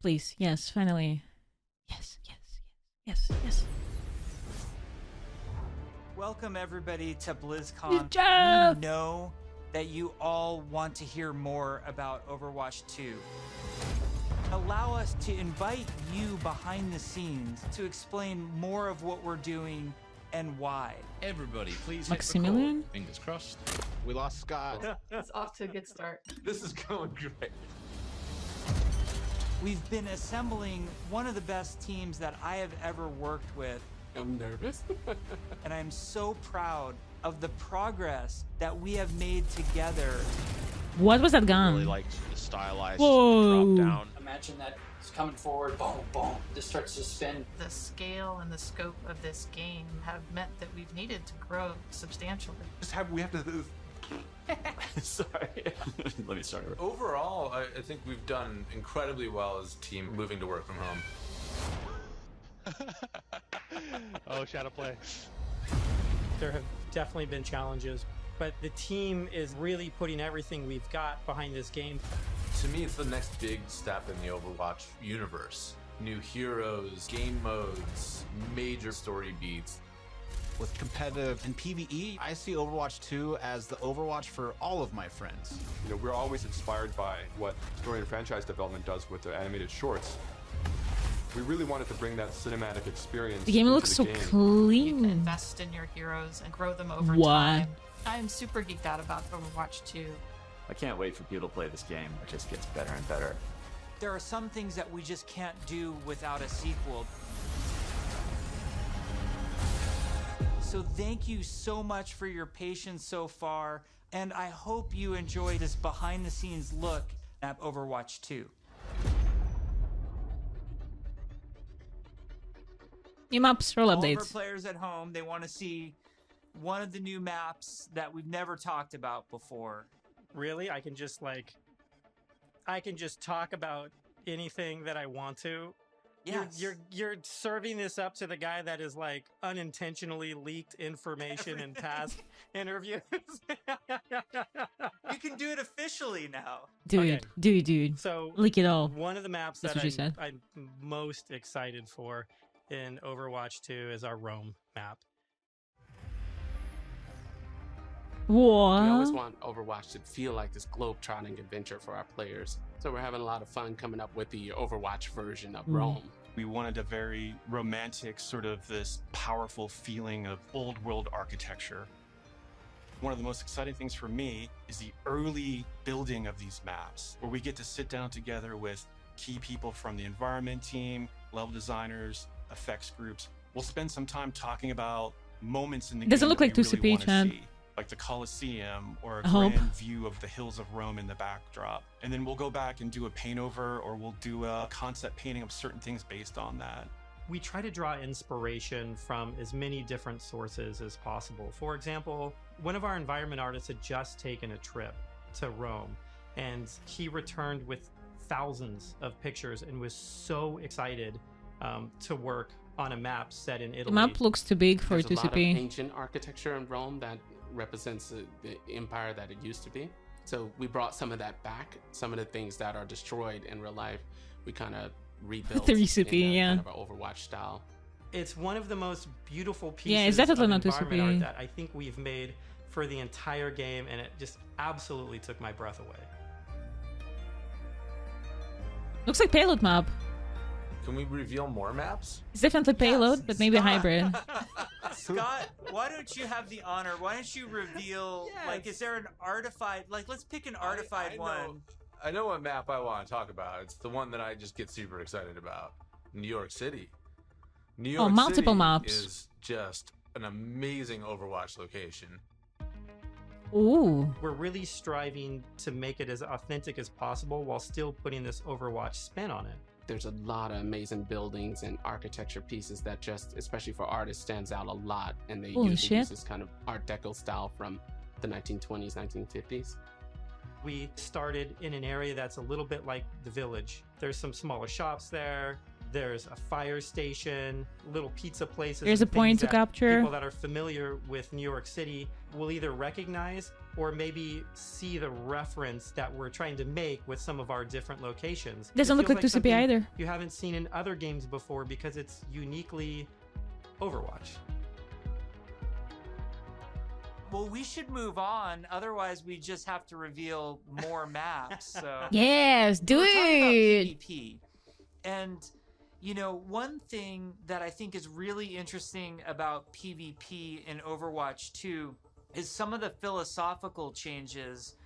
Please, yes, finally. Yes, yes, yes, yes, yes. Welcome everybody to BlizzCon. Jeff! We know that you all want to hear more about Overwatch 2. Allow us to invite you behind the scenes to explain more of what we're doing and why. Everybody, please hit Maximilian? record. Fingers crossed. We lost Scott. It's off to a good start. This is going great. We've been assembling one of the best teams that I have ever worked with. I'm nervous. And I'm so proud of the progress that we have made together. What was that gun? Really liked the stylized Whoa. drop down. Imagine that it's coming forward, boom, boom, just starts to spin. The scale and the scope of this game have meant that we've needed to grow substantially. We have to. Sorry. Let me start. Overall, I think we've done incredibly well as a team moving to work from home. Oh, shadow play. There have definitely been challenges, but the team is really putting everything we've got behind this game. To me, it's the next big step in the Overwatch universe. New heroes, game modes, major story beats. With competitive and PvE, I see Overwatch 2 as the Overwatch for all of my friends. You know, we're always inspired by what story and franchise development does with their animated shorts. We really wanted to bring that cinematic experience. The game into looks the so game. You can clean. invest in your heroes and grow them over What? time. I'm super geeked out about Overwatch 2. I can't wait for people to play this game. It just gets better and better. There are some things that we just can't do without a sequel. So thank you so much for your patience so far, and I hope you enjoy this behind-the-scenes look at Overwatch 2. New maps, roll All of our updates. players at home, they want to see one of the new maps that we've never talked about before. Really, I can just talk about anything that I want to. Yes. You're serving this up to the guy that is like unintentionally leaked information in past interviews. You can do it officially now. Dude, Okay. dude. So Leak it all. one of the maps That's that what you said. I'm most excited for in Overwatch 2 is our Rome map. We always What? want Overwatch to feel like this globe-trotting adventure for our players. So we're having a lot of fun coming up with the Overwatch version of Rome. We wanted a very romantic, sort of this powerful feeling of old world architecture. One of the most exciting things for me is the early building of these maps, where we get to sit down together with key people from the environment team, level designers, effects groups. We'll spend some time talking about moments in the It doesn't game look that like we 2CP, really wanna Chad. see, like the Colosseum or a I hope. grand view of the hills of Rome in the backdrop. And then we'll go back and do a paint over, or we'll do a concept painting of certain things based on that. We try to draw inspiration from as many different sources as possible. For example, one of our environment artists had just taken a trip to Rome, and he returned with thousands of pictures and was so excited to work on a map set in Italy. The map looks too big for There's a lot of 2CP. ancient architecture in Rome that represents the empire that it used to be. So we brought some of that back. Some of the things that are destroyed in real life, we kind of rebuilt 3CP, in a yeah. kind of an Overwatch style. It's one of the most beautiful pieces Yeah, it's definitely of not environment 2CP. art that I think we've made for the entire game, and it just absolutely took my breath away. Looks like payload map. Can we reveal more maps? It's definitely payload, Yes, but maybe Scott. hybrid. Scott, why don't you have the honor? Why don't you reveal, like, is there an artified, like, let's pick an artified one. I know what map I want to talk about. It's the one that I just get super excited about. New York City. New York multiple City maps. is just an amazing Overwatch location. Ooh. We're really striving to make it as authentic as possible while still putting this Overwatch spin on it. There's a lot of amazing buildings and architecture pieces that just, especially for artists, stands out a lot. And they Holy usually shit. use this kind of Art Deco style from the 1920s, 1950s. We started in an area that's a little bit like the village. There's some smaller shops there. There's a fire station, little pizza places. There's and a point things to that capture. People that are familiar with New York City will either recognize or maybe see the reference that we're trying to make with some of our different locations. Doesn't It look feels like 2CP something either. You haven't seen in other games before because it's uniquely Overwatch. Well, we should move on. Otherwise, we just have to reveal more maps. So Yes, do we're talking about it. PvP. And, you know, one thing that I think is really interesting about PvP in Overwatch 2 is some of the philosophical changes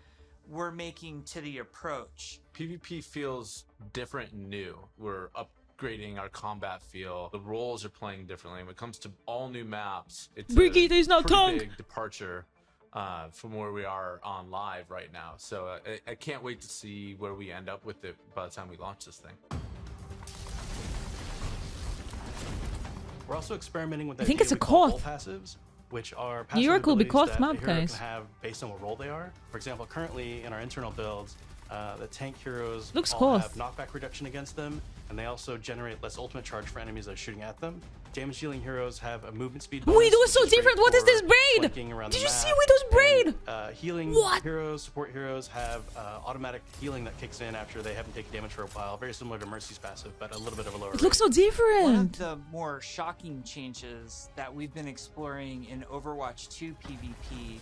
we're making to the approach. PvP feels different and new. We're upgrading our combat feel. The roles are playing differently. When it comes to all new maps, it's Brigitte is now pretty tongue. big departure from where we are on live right now. So I can't wait to see where we end up with it by the time we launch this thing. We're also experimenting with the I think idea it's a we call Koth. role passives, which are New passive York will be abilities Koth that map, a hero guys. can have based on what role they are. For example, currently in our internal builds, the tank heroes Looks all Koth. have knockback reduction against them, and they also generate less ultimate charge for enemies that are shooting at them. Damage dealing heroes have a movement speed bonus. Widow is so which great different. What is for this braid? flanking around Did the you see map. Widow's braid? And, healing What? heroes, support heroes have automatic healing that kicks in after they haven't taken damage for a while. Very similar to Mercy's passive, but a little bit of a lower It looks rate. so different. One of the more shocking changes that we've been exploring in Overwatch 2 PvP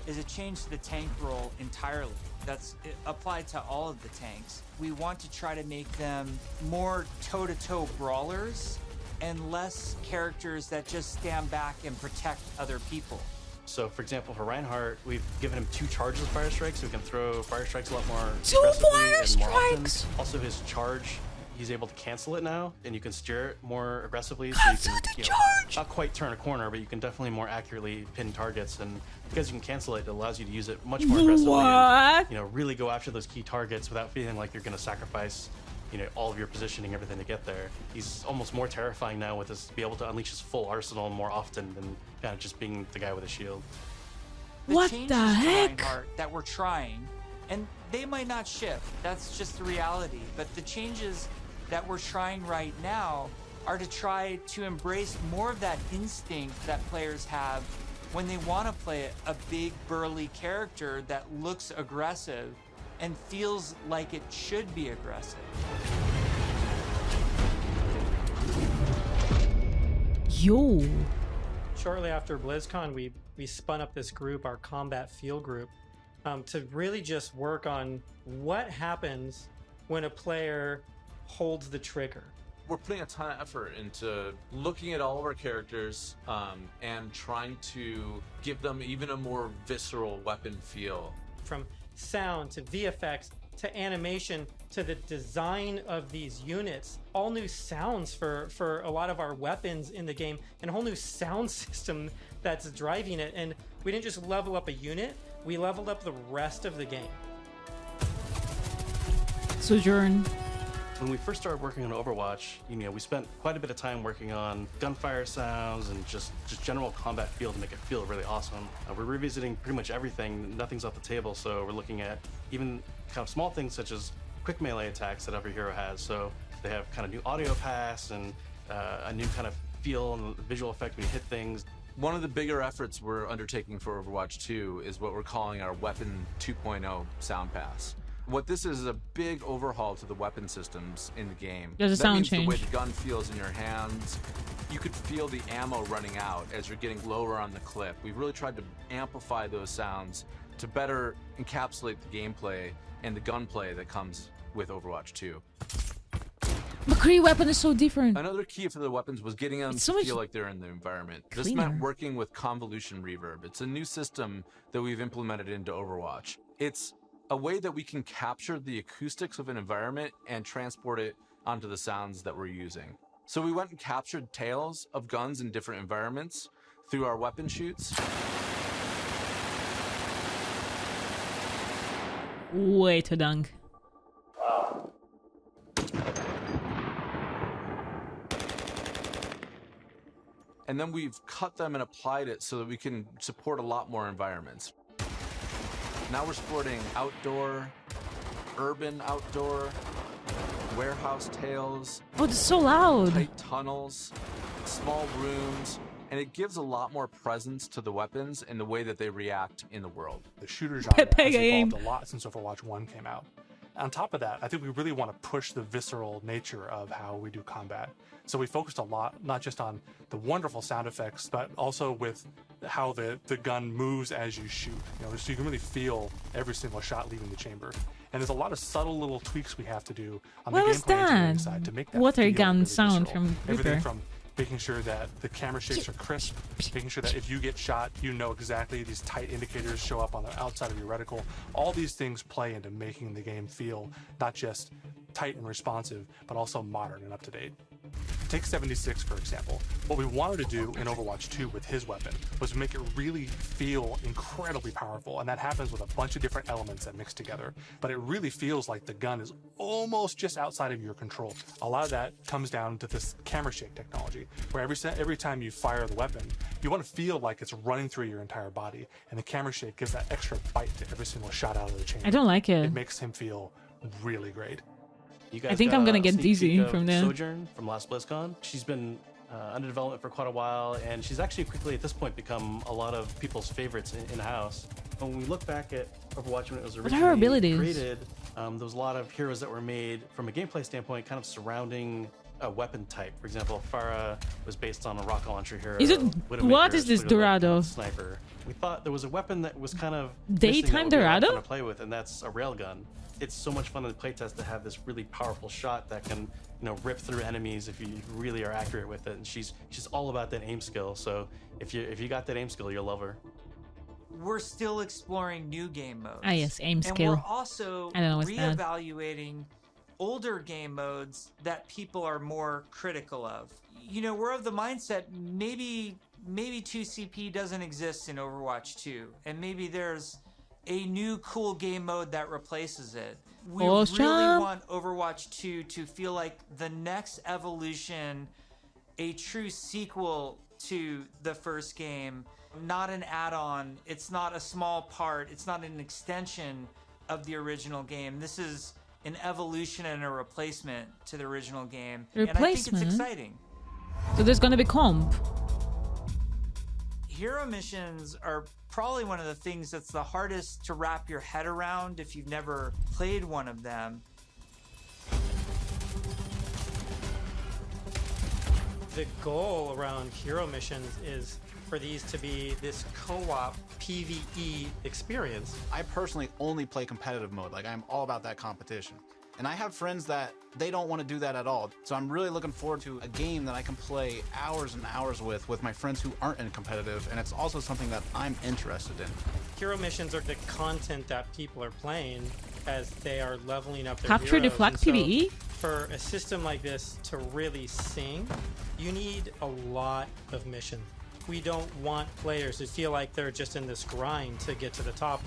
is a change to the tank role entirely. That's applied to all of the tanks. We want to try to make them more toe-to-toe brawlers and less characters that just stand back and protect other people. So, for example, for Reinhardt, we've given him 2 charges of Fire Strike, so he can throw Fire Strikes a lot more 2 aggressively Fire and more often. Strikes! Also, his charge, he's able to cancel it now, and you can steer it more aggressively. Cancel so the you can, charge! not quite turn a corner, but you can definitely more accurately pin targets. And because you can cancel it, it allows you to use it much more aggressively. What? And, really go after those key targets without feeling like you're going to sacrifice all of your positioning, everything to get there. He's almost more terrifying now with this, be able to unleash his full arsenal more often than kind of just being the guy with a shield. What changes the to heck? Reinhardt that we're trying, and they might not ship, that's just the reality, but the changes that we're trying right now are to try to embrace more of that instinct that players have when they want to play a big burly character that looks aggressive and feels like it should be aggressive. Yo. Shortly after BlizzCon, we spun up this group, our combat field group, to really just work on what happens when a player holds the trigger. We're putting a ton of effort into looking at all of our characters and trying to give them even a more visceral weapon feel. From sound to VFX to animation to the design of these units, all new sounds for a lot of our weapons in the game, and a whole new sound system that's driving it. And we didn't just level up a unit, we leveled up the rest of the game. Sojourn. When we first started working on Overwatch, we spent quite a bit of time working on gunfire sounds and just general combat feel to make it feel really awesome. We're revisiting pretty much everything. Nothing's off the table, so we're looking at even kind of small things such as quick melee attacks that every hero has. So they have kind of new audio pass and a new kind of feel and visual effect when you hit things. One of the bigger efforts we're undertaking for Overwatch 2 is what we're calling our Weapon 2.0 Sound Pass. What this is a big overhaul to the weapon systems in the game. There's a that sound means change. The way the gun feels in your hands. You could feel the ammo running out as you're getting lower on the clip. We've really tried to amplify those sounds to better encapsulate the gameplay and the gunplay that comes with Overwatch 2. McCree weapon is so different. Another key for the weapons was getting them It's so to much feel like they're in the environment. This cleaner. meant working with Convolution Reverb. It's a new system that we've implemented into Overwatch. It's a way that we can capture the acoustics of an environment and transport it onto the sounds that we're using. So we went and captured tales of guns in different environments through our weapon shoots. Way too dunk. And then we've cut them and applied it so that we can support a lot more environments. Now we're supporting outdoor, urban outdoor, warehouse tails, Oh, it's so loud. tight tunnels, small rooms, and it gives a lot more presence to the weapons and the way that they react in the world. The shooter genre has evolved a lot since Overwatch 1 came out. On top of that, I think we really want to push the visceral nature of how we do combat. So we focused a lot, not just on the wonderful sound effects, but also with how the gun moves as you shoot. So you can really feel every single shot leaving the chamber. And there's a lot of subtle little tweaks we have to do on the gameplay engineering side to make that water feel gun really sound visceral. from Everything Reaper. from making sure that the camera shakes are crisp, making sure that if you get shot, you know exactly these tight indicators show up on the outside of your reticle. All these things play into making the game feel not just tight and responsive, but also modern and up to date. Take 76, for example. What we wanted to do in Overwatch 2 with his weapon was make it really feel incredibly powerful, and that happens with a bunch of different elements that mix together. But it really feels like the gun is almost just outside of your control. A lot of that comes down to this camera shake technology, where every time you fire the weapon, you want to feel like it's running through your entire body, and the camera shake gives that extra bite to every single shot out of the chamber. I don't like it. It makes him feel really great. You guys I think got I'm gonna a get sneak dizzy peek of from that. Sojourn from last BlizzCon. She's been under development for quite a while, and she's actually quickly at this point become a lot of people's favorites in-house. When we look back at Overwatch when it was What are her originally abilities? created, there was a lot of heroes that were made from a gameplay standpoint, kind of surrounding a weapon type. For example, Pharah was based on a rocket launcher hero. Is it- Widowmaker what is this clearly like Dorado? a sniper. We thought there was a weapon that was kind of Daytime missing that would be a lot of Dorado? fun to play with, and that's a railgun. It's so much fun in the playtest to have this really powerful shot that can, rip through enemies if you really are accurate with it. And she's all about that aim skill. So if you got that aim skill, you'll love her. We're still exploring new game modes. Ah, yes, aim And skill. we're also I don't know what's that. reevaluating older game modes that people are more critical of. We're of the mindset maybe 2CP doesn't exist in Overwatch 2, and maybe there's a new cool game mode that replaces it. We Awesome. really want Overwatch 2 to feel like the next evolution, a true sequel to the first game, not an add-on. It's not a small part. It's not an extension of the original game. This is an evolution and a replacement to the original game. And I think it's Replacement? exciting. So there's gonna be comp. Hero missions are probably one of the things that's the hardest to wrap your head around if you've never played one of them. The goal around hero missions is for these to be this co-op PvE experience. I personally only play competitive mode. Like, I'm all about that competition. And I have friends that they don't want to do that at all. So I'm really looking forward to a game that I can play hours and hours with my friends who aren't in competitive. And it's also something that I'm interested in. Hero missions are the content that people are playing as they are leveling up their Capture the heroes. flag And so PvE? for a system like this to really sing, you need a lot of missions. We don't want players to feel like they're just in this grind to get to the top.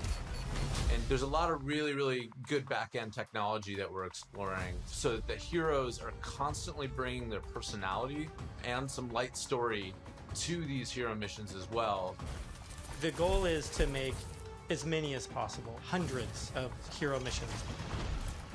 And there's a lot of really, really good back-end technology that we're exploring so that the heroes are constantly bringing their personality and some light story to these hero missions as well. The goal is to make as many as possible, hundreds of hero missions.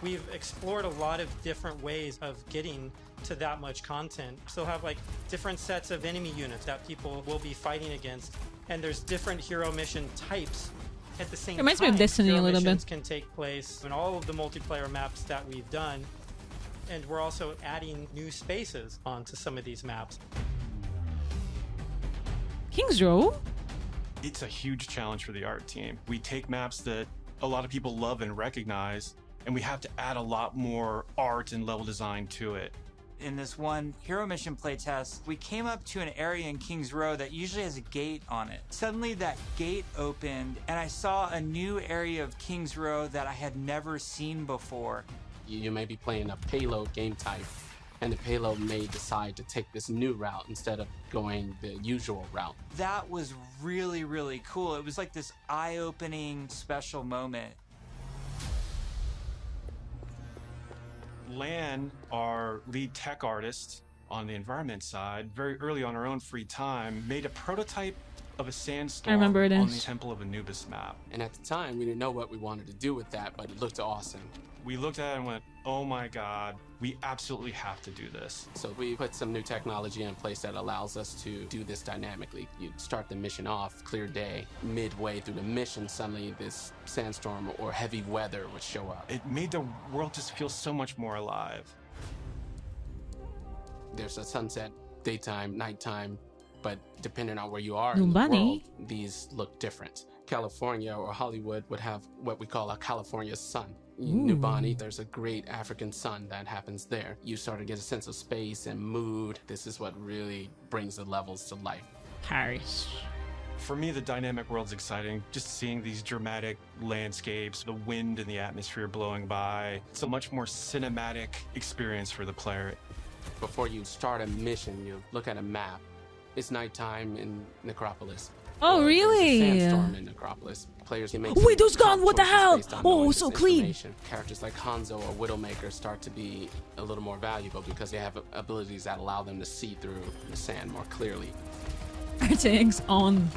We've explored a lot of different ways of getting to that much content. Still have like different sets of enemy units that people will be fighting against, and there's different hero mission types. At the same Reminds me time, of Destiny hero a little bit. missions can take place in all of the multiplayer maps that we've done, and we're also adding new spaces onto some of these maps. King's Row? It's a huge challenge for the art team. We take maps that a lot of people love and recognize, and we have to add a lot more art and level design to it. In this one hero mission playtest, we came up to an area in King's Row that usually has a gate on it. Suddenly that gate opened and I saw a new area of King's Row that I had never seen before. You may be playing a payload game type, and the payload may decide to take this new route instead of going the usual route. That was really, really cool. It was like this eye-opening special moment. Lan, our lead tech artist on the environment side, very early on her own free time, made a prototype of a sandstorm remember on the this. Temple of Anubis map. And at the time, we didn't know what we wanted to do with that, but it looked awesome. We looked at it and went, oh my god, we absolutely have to do this. So we put some new technology in place that allows us to do this dynamically. You start the mission off, clear day. Midway through the mission, suddenly this sandstorm or heavy weather would show up. It made the world just feel so much more alive. There's a sunset, daytime, nighttime, but depending on where you are in the Bunny. world, these look different. California or Hollywood would have what we call a California sun. In Nubani, there's a great African sun that happens there. You start to get a sense of space and mood. This is what really brings the levels to life. Paris. For me, the dynamic world's exciting. Just seeing these dramatic landscapes, the wind and the atmosphere blowing by. It's a much more cinematic experience for the player. Before you start a mission, you look at a map. It's nighttime in Necropolis. Oh, Or there's a really? Sandstorm in Necropolis. Players can make Window's some gone, what the choices hell? based on Oh, knowing so this clean. information. Characters like Hanzo or Widowmaker start to be a little more valuable because they have abilities that allow them to see through the sand more clearly. RTX on.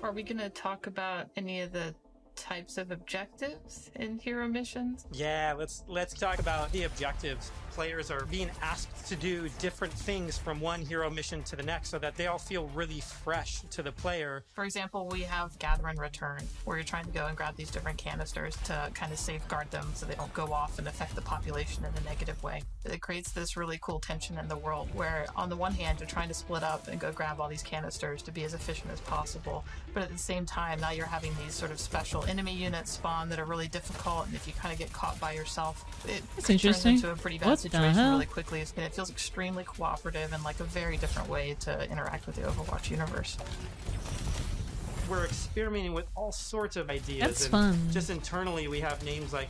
Are we going to talk about any of the types of objectives in hero missions? Yeah, let's talk about the objectives. Players are being asked to do different things from one hero mission to the next so that they all feel really fresh to the player. For example, we have Gather and Return, where you're trying to go and grab these different canisters to kind of safeguard them so they don't go off and affect the population in a negative way. It creates this really cool tension in the world where, on the one hand, you're trying to split up and go grab all these canisters to be as efficient as possible, but at the same time, now you're having these sort of special enemy units spawn that are really difficult, and if you kind of get caught by yourself, it That's turns interesting. into a pretty bad What the situation hell? really quickly, and it feels extremely cooperative and like a very different way to interact with the Overwatch universe. We're experimenting with all sorts of ideas. That's and fun. Just internally, we have names like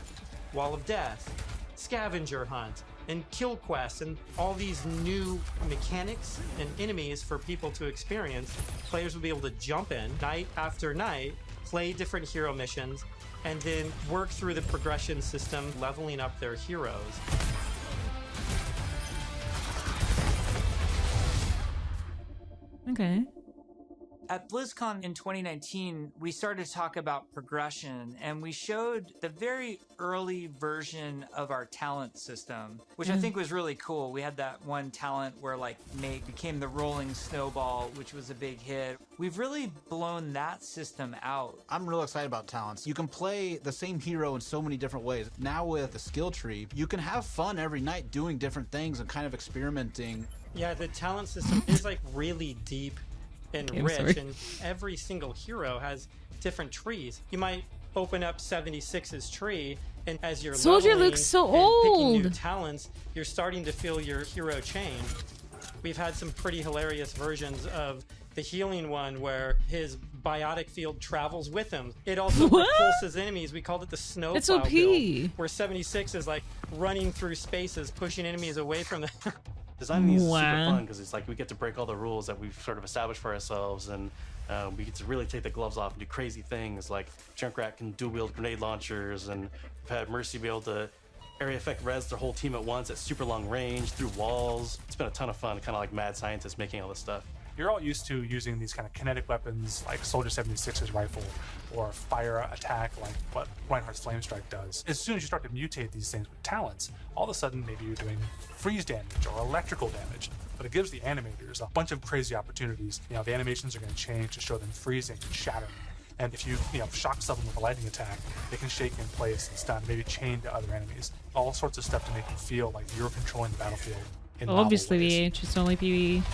Wall of Death, Scavenger Hunt, and Kill Quest, and all these new mechanics and enemies for people to experience. Players will be able to jump in night after night, play different hero missions, and then work through the progression system, leveling up their heroes. Okay. At Blizzcon in 2019, we started to talk about progression, and we showed the very early version of our talent system, which I think was really cool. We had that one talent where like Meg became the rolling snowball, which was a big hit. We've really blown that system out. I'm real excited about talents. You can play the same hero in so many different ways. Now with the skill tree, you can have fun every night doing different things and kind of experimenting. Yeah, the talent system is like really deep and Okay, I'm rich, sorry. and every single hero has different trees. You might open up 76's tree, and as you're Soldier leveling looks so and picking new old. talents, you're starting to feel your hero change. We've had some pretty hilarious versions of the healing one where his biotic field travels with him. It also What? repulses enemies. We called it the snowplow That's OP. build, where 76 is like running through spaces, pushing enemies away from them. Designing these is super Wow. fun because it's like we get to break all the rules that we've sort of established for ourselves, and we get to really take the gloves off and do crazy things like Junkrat can dual wield grenade launchers, and we've had Mercy be able to area effect res their whole team at once at super long range through walls. It's been a ton of fun, kind of like mad scientists making all this stuff. You're all used to using these kind of kinetic weapons like Soldier 76's rifle or fire attack like what Reinhardt's Flame Strike does. As soon as you start to mutate these things with talents, all of a sudden maybe you're doing freeze damage or electrical damage. But it gives the animators a bunch of crazy opportunities. You know, the animations are going to change to show them freezing and shattering. And if you shock someone with a lightning attack, they can shake in place and stun, maybe chain to other enemies. All sorts of stuff to make you feel like you're controlling the battlefield in novel Obviously, ways. VH, it's only PvE.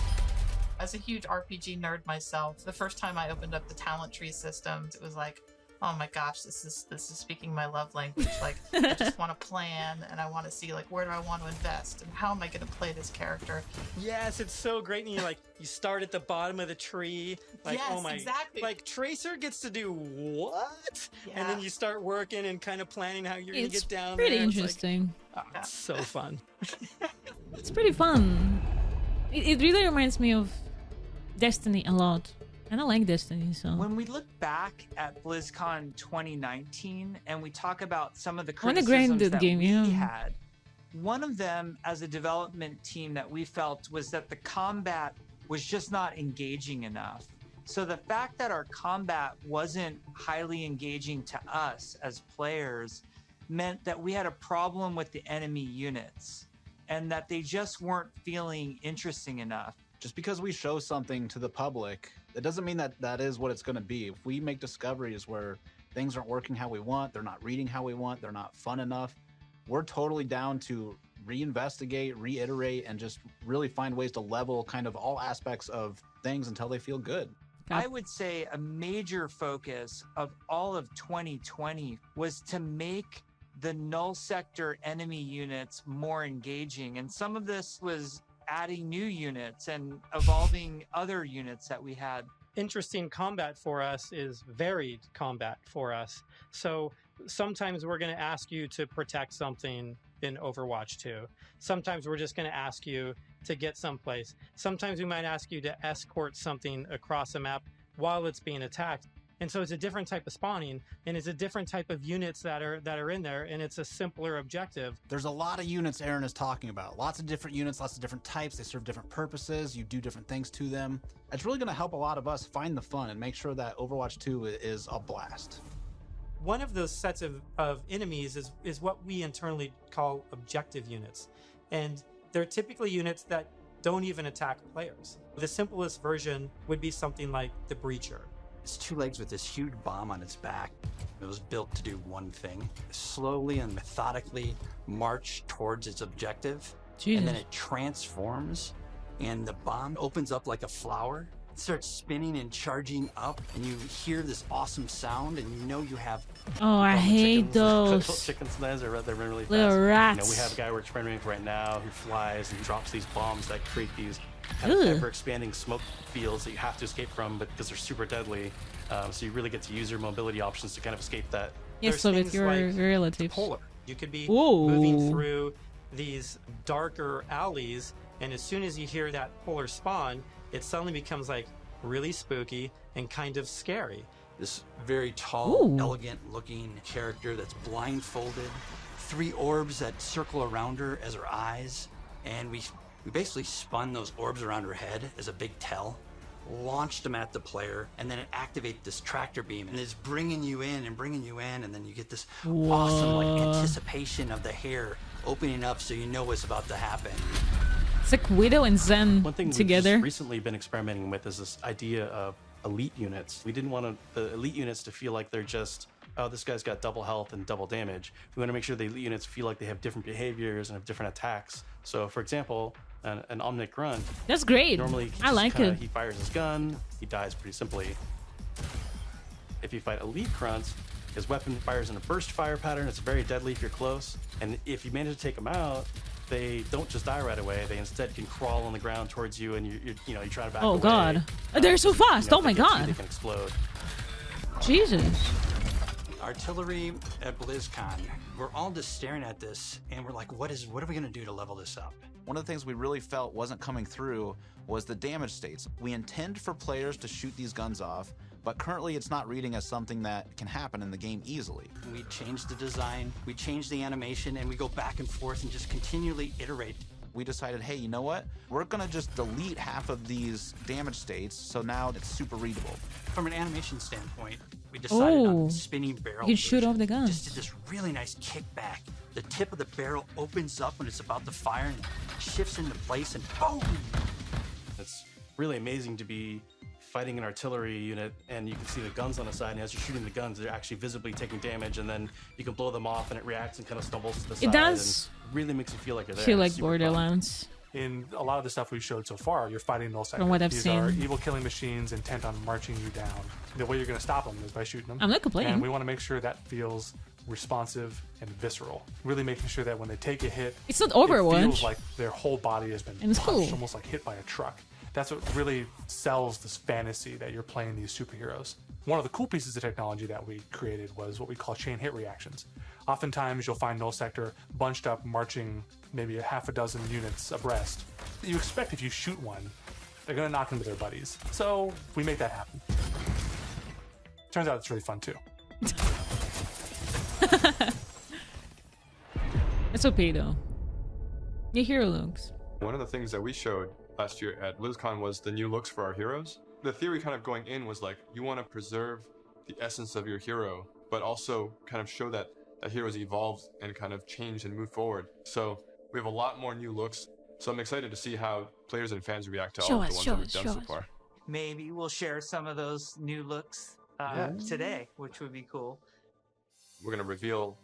As a huge RPG nerd myself, the first time I opened up the talent tree system, it was like, oh my gosh, this is speaking my love language. Like, I just want to plan, and I want to see like where do I want to invest, and how am I going to play this character? Yes, it's so great. And you start at the bottom of the tree. Like, Yes, oh my, exactly. Like Tracer gets to do what? Yeah. And then you start working and kind of planning how you're gonna It's get down pretty there. It's like, interesting. it's so fun. It's pretty fun. It really reminds me of Destiny a lot. And I like Destiny, so. When we look back at BlizzCon 2019 and we talk about some of the What a great criticisms that game, we yeah. had, one of them as a development team that we felt was that the combat was just not engaging enough. So the fact that our combat wasn't highly engaging to us as players meant that we had a problem with the enemy units and that they just weren't feeling interesting enough. Just because we show something to the public, it doesn't mean that that is what it's going to be. If we make discoveries where things aren't working how we want, they're not reading how we want, they're not fun enough, we're totally down to reinvestigate, reiterate, and just really find ways to level kind of all aspects of things until they feel good. I would say a major focus of all of 2020 was to make the null sector enemy units more engaging. And some of this was adding new units and evolving other units that we had. Interesting combat for us is varied combat for us. So sometimes we're going to ask you to protect something in Overwatch 2. Sometimes we're just going to ask you to get someplace. Sometimes we might ask you to escort something across a map while it's being attacked. And so it's a different type of spawning, and it's a different type of units that are in there, and it's a simpler objective. There's a lot of units Aaron is talking about. Lots of different units, lots of different types. They serve different purposes. You do different things to them. It's really going to help a lot of us find the fun and make sure that Overwatch 2 is a blast. One of those sets of enemies is what we internally call objective units. And they're typically units that don't even attack players. The simplest version would be something like the Breacher. It's two legs with this huge bomb on its back. It was built to do one thing: slowly and methodically march towards its objective. Jesus. And then it transforms, and the bomb opens up like a flower. It starts spinning and charging up, and you hear this awesome sound, and you know you have... Oh, I hate those. Chickens, they're really fast. Little rats. We have a guy we're experimenting with right now who flies and drops these bombs that create these Ugh. ever-expanding smoke fields that you have to escape from, but because they're super deadly. So you really get to use your mobility options to kind of escape that. Yes, so with your relatives. Polar. You could be Whoa. moving through these darker alleys, and as soon as you hear that polar spawn, it suddenly becomes like really spooky and kind of scary. This very tall, Ooh. elegant-looking character that's blindfolded, 3 orbs that circle around her as her eyes, and we basically spun those orbs around her head as a big tell, launched them at the player, and then it activates this tractor beam, and it's bringing you in, and then you get this awesome like anticipation of the hair opening up, so you know what's about to happen. It's like Widow and Zen One thing together. we've just recently been experimenting with is this idea of elite units. We didn't want the elite units to feel like they're just, oh, this guy's got double health and double damage. We want to make sure the elite units feel like they have different behaviors and have different attacks. So, for example, an Omnic Grunt. That's great. Normally, I like it. He fires his gun, he dies pretty simply. If you fight elite grunts, his weapon fires in a burst fire pattern. It's very deadly if you're close. And if you manage to take them out, they don't just die right away. They instead can crawl on the ground towards you, and you try to back away. Oh God, they're so fast. Oh my God. They can explode. Jesus. Artillery at BlizzCon, we're all just staring at this, and we're like, what are we going to do to level this up? One of the things we really felt wasn't coming through was the damage states. We intend for players to shoot these guns off, but currently it's not reading as something that can happen in the game easily. We change the design, we change the animation, and we go back and forth and just continually iterate. We decided, hey, you know what? We're gonna just delete half of these damage states, so now it's super readable. From an animation standpoint, we decided Oh. on spinning barrel. You can shoot off the gun. Just did this really nice kickback. The tip of the barrel opens up when it's about to fire and shifts into place, and boom! It's really amazing to be fighting an artillery unit, and you can see the guns on the side, and as you're shooting the guns, they're actually visibly taking damage, and then you can blow them off, and it reacts and kind of stumbles to the side. It does and really makes you feel like you're there. feel like It's super fun. Borderlands. In a lot of the stuff we've showed so far, you're fighting null sector. From what I've These seen. are evil killing machines intent on marching you down. The way you're going to stop them is by shooting them. I'm not complaining. And we want to make sure that feels responsive and visceral. Really making sure that when they take a hit, It's not it Overwatch. feels like their whole body has been And it's punched, cool. almost like hit by a truck. That's what really sells this fantasy that you're playing these superheroes. One of the cool pieces of technology that we created was what we call chain hit reactions. Oftentimes you'll find null sector bunched up marching maybe a half a dozen units abreast. You expect if you shoot one, they're going to knock into their buddies. So we make that happen. Turns out it's really fun too. It's okay though. Your hero looks. One of the things that we showed last year at BlizzCon was the new looks for our heroes. The theory kind of going in was like, you want to preserve the essence of your hero, but also kind of show that that hero's evolved and kind of changed and moved forward. So we have a lot more new looks. So I'm excited to see how players and fans react to all of the ones that we've done so far. Maybe we'll share some of those new looks today, which would be cool. We're going to reveal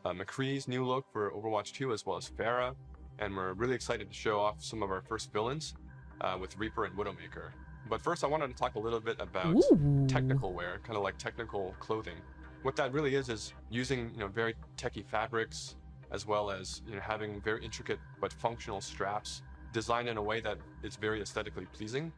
McCree's new look for Overwatch 2 as well as Pharah. And we're really excited to show off some of our first villains with Reaper and Widowmaker. But first, I wanted to talk a little bit about technical wear, kind of like technical clothing. What that really is using very techie fabrics, as well as having very intricate but functional straps designed in a way that is very aesthetically pleasing.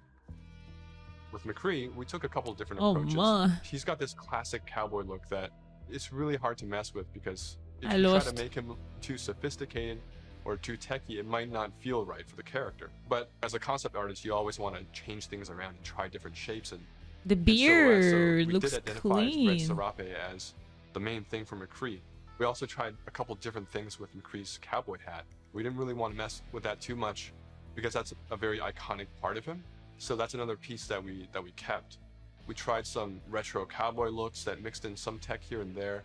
With McCree, we took a couple of different approaches. He's got this classic cowboy look that it's really hard to mess with, because if you try to make him too sophisticated or too techie, it might not feel right for the character. But as a concept artist, you always want to change things around and try different shapes and the beard so looks we did identify clean. Red Serape as the main thing for McCree. We also tried a couple different things with McCree's cowboy hat. We didn't really want to mess with that too much, because that's a very iconic part of him. So that's another piece that we kept. We tried some retro cowboy looks that mixed in some tech here and there.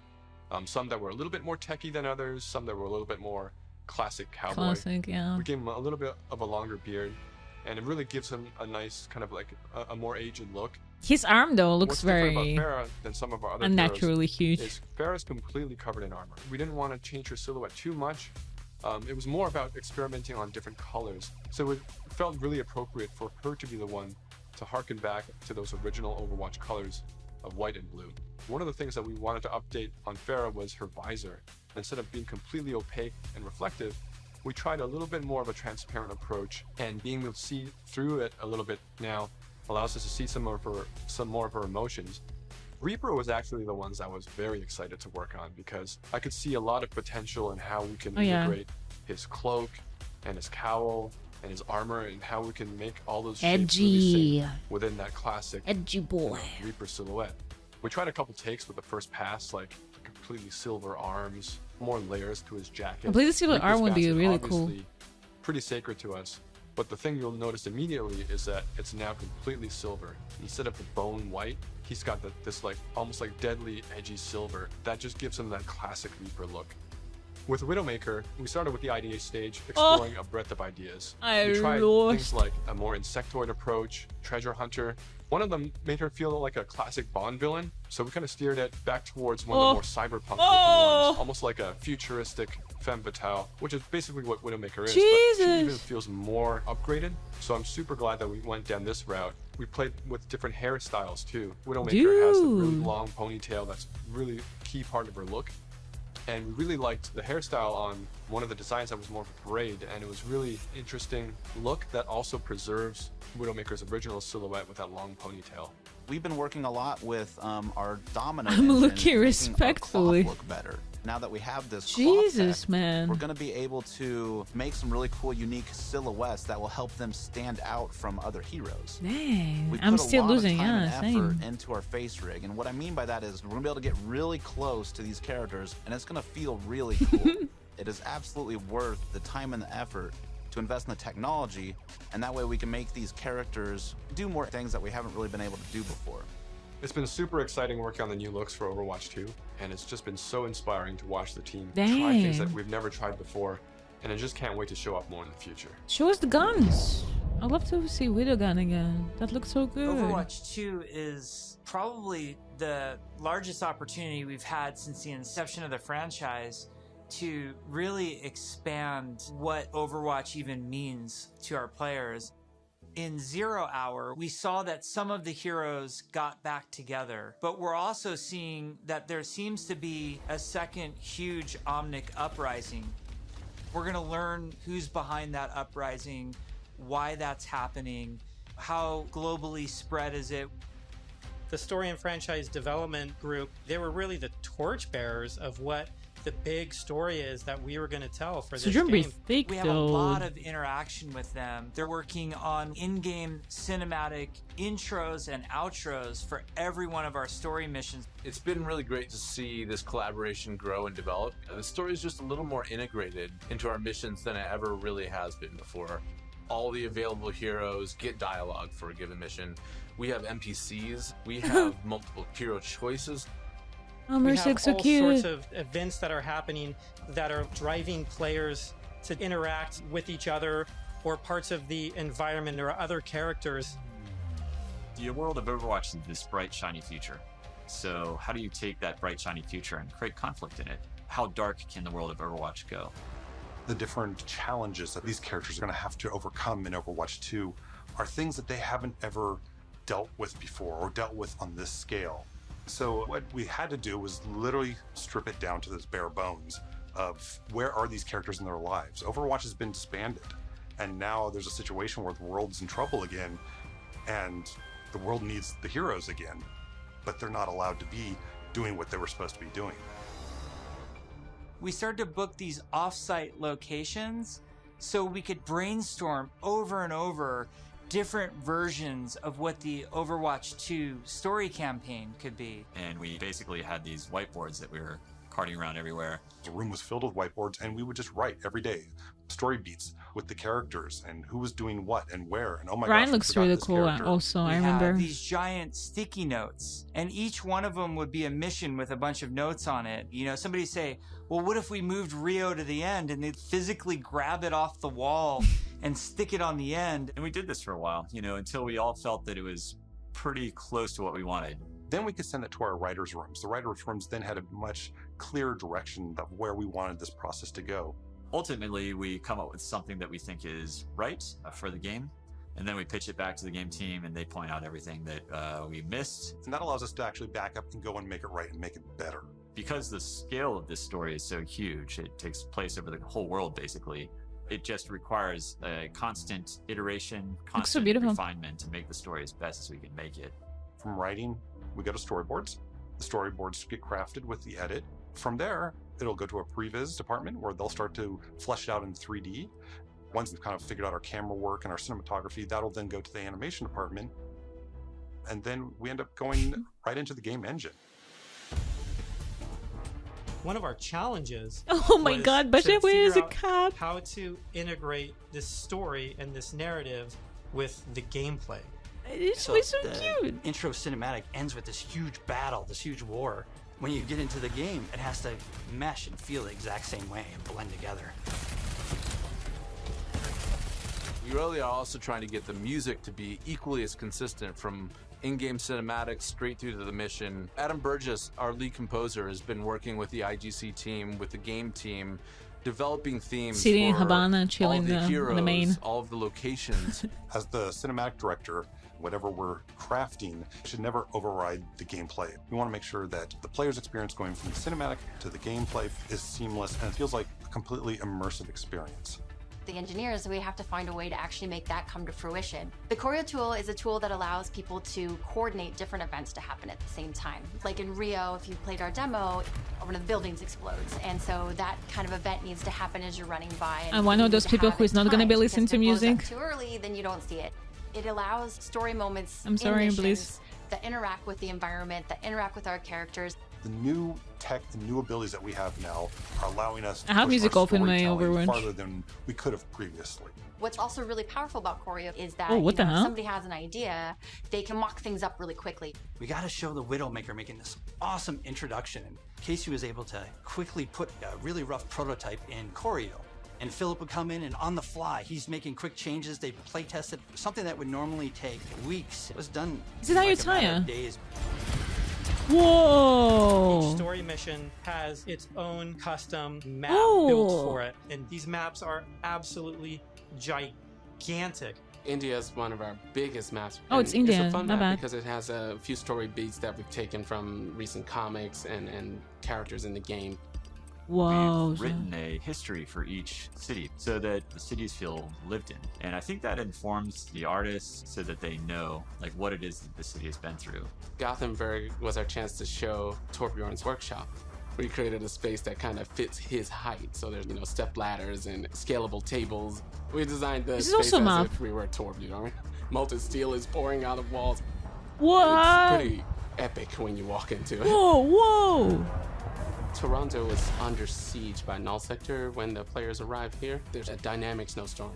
Some that were a little bit more techie than others, some that were a little bit more classic cowboy. Classic, yeah. We gave him a little bit of a longer beard, and it really gives him a nice kind of like a more aged look. His arm though looks What's very different about Pharah than some of our other unnaturally heroes huge. is Pharah's completely covered in armor. We didn't want to change her silhouette too much. It was more about experimenting on different colors. So it felt really appropriate for her to be the one to harken back to those original Overwatch colors of white and blue. One of the things that we wanted to update on Pharah was her visor. Instead of being completely opaque and reflective, we tried a little bit more of a transparent approach, and being able to see through it a little bit now allows us to see some more of her emotions. Reaper was actually the ones I was very excited to work on, because I could see a lot of potential in how we can integrate his cloak and his cowl and his armor, and how we can make all those shapes really sing within that classic edgy boy Reaper silhouette. We tried a couple takes with the first pass, like completely silver arms, more layers to his jacket. Completely silver arm would be really cool. Pretty sacred to us. But the thing you'll notice immediately is that it's now completely silver. Instead of the bone white, he's got this like almost like deadly edgy silver that just gives him that classic Reaper look. With Widowmaker, we started with the IDA stage, exploring a breadth of ideas. We tried things like a more insectoid approach, treasure hunter. One of them made her feel like a classic Bond villain, so we kind of steered it back towards one of the more cyberpunk looking ones, almost like a futuristic femme fatale, which is basically what Widowmaker is, but she even feels more upgraded. So I'm super glad that we went down this route. We played with different hairstyles too. Widowmaker has a really long ponytail that's really key part of her look. And we really liked the hairstyle on one of the designs that was more of a parade, and it was really interesting look that also preserves Widowmaker's original silhouette with that long ponytail. We've been working a lot with our Domino. I'm looking respectfully. Look better. Now that we have this Jesus, tech, man, we're going to be able to make some really cool, unique silhouettes that will help them stand out from other heroes. Dang, I'm still losing. Yeah, effort into our face rig, and what I mean by that is we're going to be able to get really close to these characters, and it's going to feel really cool. It is absolutely worth the time and the effort to invest in the technology, and that way we can make these characters do more things that we haven't really been able to do before. It's been super exciting working on the new looks for Overwatch 2, and it's just been so inspiring to watch the team try things that we've never tried before, and I just can't wait to show off more in the future. Show us the guns. I'd love to see Widow Gun again. That looks so good. Overwatch 2 is probably the largest opportunity we've had since the inception of the franchise to really expand what Overwatch even means to our players. In 0 Hour, we saw that some of the heroes got back together, but we're also seeing that there seems to be a second huge Omnic uprising. We're going to learn who's behind that uprising, why that's happening, how globally spread is it. The story and franchise development group, they were really the torchbearers of what the big story is that we were going to tell for this game. We have a lot of interaction with them. They're working on in-game cinematic intros and outros for every one of our story missions. It's been really great to see this collaboration grow and develop. The story is just a little more integrated into our missions than it ever really has been before. all the available heroes, get dialogue for a given mission. We have NPCs. We have multiple hero choices. Oh, We Mercy have looks so all cute. sorts of events that are happening that are driving players to interact with each other or parts of the environment or other characters. The world of Overwatch is this bright, shiny future. So how do you take that bright, shiny future and create conflict in it? How dark can the world of Overwatch go? The different challenges that these characters are going to have to overcome in Overwatch 2 are things that they haven't ever dealt with before or dealt with on this scale. So what we had to do was literally strip it down to this bare bones of where are these characters in their lives. Overwatch has been disbanded, and now there's a situation where the world's in trouble again, and the world needs the heroes again, but they're not allowed to be doing what they were supposed to be doing. We started to book these off-site locations so we could brainstorm over and over different versions of what the Overwatch 2 story campaign could be. And we basically had these whiteboards that we were carting around everywhere. The room was filled with whiteboards, and we would just write every day story beats with the characters and who was doing what and where. And oh my Ryan gosh, looks really cool also, I remember. Had these giant sticky notes, and each one of them would be a mission with a bunch of notes on it. You know, somebody say, well, what if we moved Rio to the end, and they'd physically grab it off the wall and stick it on the end. And we did this for a while, you know, until we all felt that it was pretty close to what we wanted. Then we could send it to our writers' rooms. The writers' rooms then had a much clearer direction of where we wanted this process to go. Ultimately, we come up with something that we think is right for the game, and then we pitch it back to the game team, and they point out everything that we missed. And that allows us to actually back up and go and make it right and make it better. Because the scale of this story is so huge, it takes place over the whole world, basically. It just requires a constant iteration, constant refinement to make the story as best as we can make it. From writing, we go to storyboards. The storyboards get crafted with the edit. From there, it'll go to a previs department where they'll start to flesh it out in 3D. Once we've kind of figured out our camera work and our cinematography, that'll then go to the animation department. And then we end up going right into the game engine. One of our challenges Oh my god, Basha wears a cap. How to integrate this story and this narrative with the gameplay. It's so cute. Intro cinematic ends with this huge battle, this huge war. When you get into the game, it has to mesh and feel the exact same way and blend together. We really are also trying to get the music to be equally as consistent from in-game cinematics straight through to the mission. Adam Burgess, our lead composer, has been working with the IGC team, with the game team, developing themes Sitting in for Havana, chilling all the heroes, in the main. all of the locations. As the cinematic director, whatever we're crafting should never override the gameplay. We want to make sure that the player's experience going from the cinematic to the gameplay is seamless and it feels like a completely immersive experience. The engineers, we have to find a way to actually make that come to fruition. The choreo tool is a tool that allows people to coordinate different events to happen at the same time. Like in Rio, if you played our demo, one of the buildings explodes. And so that kind of event needs to happen as you're running by. And I'm one of those people who is not going to be listening to music. Too early, then you don't see it. It allows story moments I'm sorry, in Bliss. missions that interact with the environment, that interact with our characters. The new tech, the new abilities that we have now are allowing us to I have push music our off in my storytelling Overwatch. farther than we could have previously. What's also really powerful about choreo is that Oh, what if the hell? somebody has an idea, they can mock things up really quickly. We got to show the Widowmaker making this awesome introduction. Casey was able to quickly put a really rough prototype in choreo. And Philip would come in and on the fly, he's making quick changes. They play tested something that would normally take weeks. It was done. Is it how you like a matter tire? of days. Whoa! Each story mission has its own custom map Oh. built for it. And these maps are absolutely gigantic. India is one of our biggest maps. Oh, it's and India, It's a fun not map bad. because it has a few story beats that we've taken from recent comics and characters in the game. Whoa. We've written a history for each city so that the cities feel lived in. And I think that informs the artists so that they know like what it is that the city has been through. Gothenburg was our chance to show Torbjorn's workshop. We created a space that kind of fits his height. So there's, step ladders and scalable tables. We designed the This is space also a as map. if we were Torbjorn. Molten steel is pouring out of walls. What? It's pretty epic when you walk into it. Whoa, whoa! Toronto was under siege by Null Sector when the players arrived here. There's a dynamic snowstorm.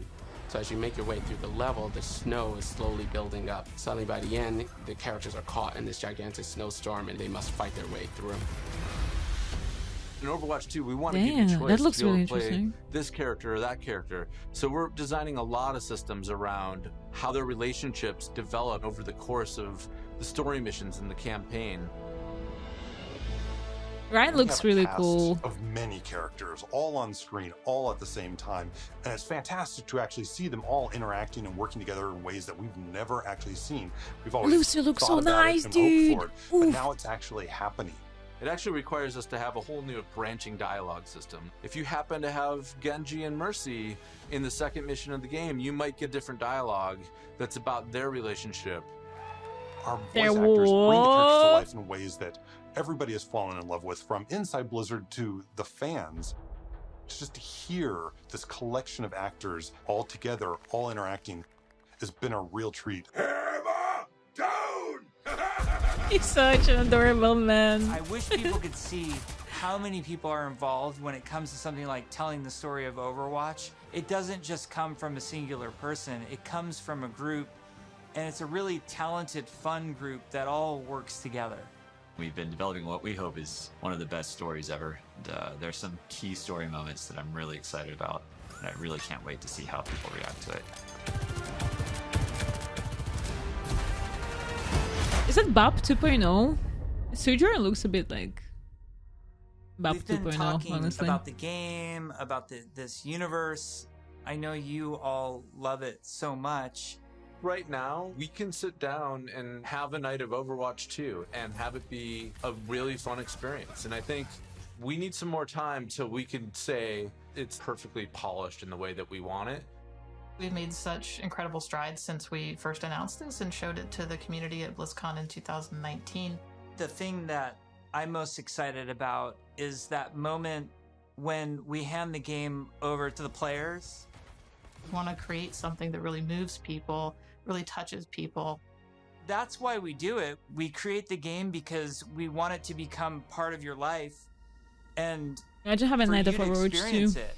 So as you make your way through the level, the snow is slowly building up. Suddenly by the end, the characters are caught in this gigantic snowstorm and they must fight their way through. In Overwatch 2, we want to give you a choice that looks to be able really to play interesting. this character or that character. So we're designing a lot of systems around how their relationships develop over the course of the story missions in the campaign. Ryan looks really cool. Of many characters, all on screen, all at the same time, and it's fantastic to actually see them all interacting and working together in ways that we've never actually seen. We've always Lucy looks so thought about nice, it and dude. hoped for it, but now it's actually happening. It actually requires us to have a whole new branching dialogue system. If you happen to have Genji and Mercy in the second mission of the game, you might get different dialogue that's about their relationship. Our voice actors bring the characters to life in ways that everybody has fallen in love with, from inside Blizzard to the fans. Just to hear this collection of actors all together, all interacting, has been a real treat. He's such an adorable man. I wish people could see how many people are involved when it comes to something like telling the story of Overwatch. It doesn't just come from a singular person, it comes from a group, and it's a really talented, fun group that all works together. We've been developing what we hope is one of the best stories ever. There's some key story moments that I'm really excited about, and I really can't wait to see how people react to it. Is it BAP 2.0? Sojourn looks a bit like BAP We've been 2.0, talking honestly. about the game, about this universe. I know you all love it so much. Right now, we can sit down and have a night of Overwatch 2 and have it be a really fun experience. And I think we need some more time till we can say it's perfectly polished in the way that we want it. We've made such incredible strides since we first announced this and showed it to the community at Blizzcon in 2019. The thing that I'm most excited about is that moment when we hand the game over to the players. We want to create something that really moves people, really touches people. That's why we do it. We create the game because we want it to become part of your life, and Imagine having for Night you of to Overwatch experience 2. it.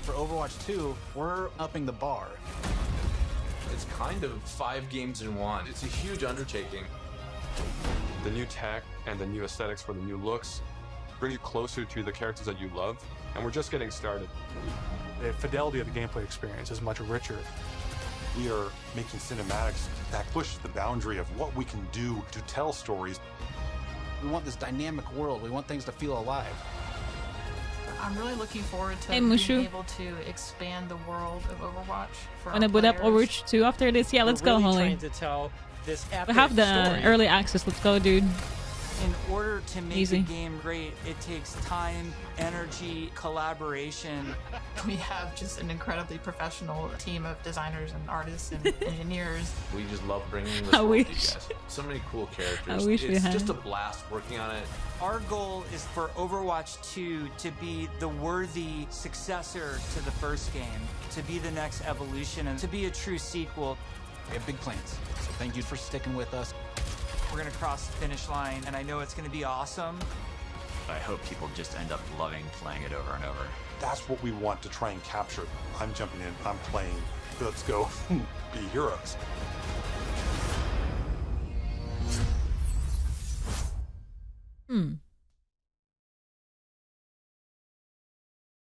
For Overwatch 2, we're upping the bar. It's kind of 5 games in one. It's a huge undertaking. The new tech and the new aesthetics for the new looks bring you closer to the characters that you love, and we're just getting started. The fidelity of the gameplay experience is much richer. We are making cinematics that push the boundary of what we can do to tell stories. We want this dynamic world. We want things to feel alive. I'm really looking forward to Hey, being Mushu. able to expand the world of Overwatch for Wanna our boot up players. Overwatch 2 after this? Yeah, let's We're go, really Holly. trying to tell this We epic have the story. early access. Let's go, dude. In order to make Easy. the game great, it takes time, energy, collaboration. We have just an incredibly professional team of designers and artists and engineers. We just love bringing this I world wish. to you guys. So many cool characters. I wish we it's had. just a blast working on it. Our goal is for Overwatch 2 to be the worthy successor to the first game, to be the next evolution, and to be a true sequel. We have big plans. So thank you for sticking with us. We're going to cross the finish line, and I know it's going to be awesome. I hope people just end up loving playing it over and over. That's what we want to try and capture. I'm jumping in, I'm playing. Let's go be heroes.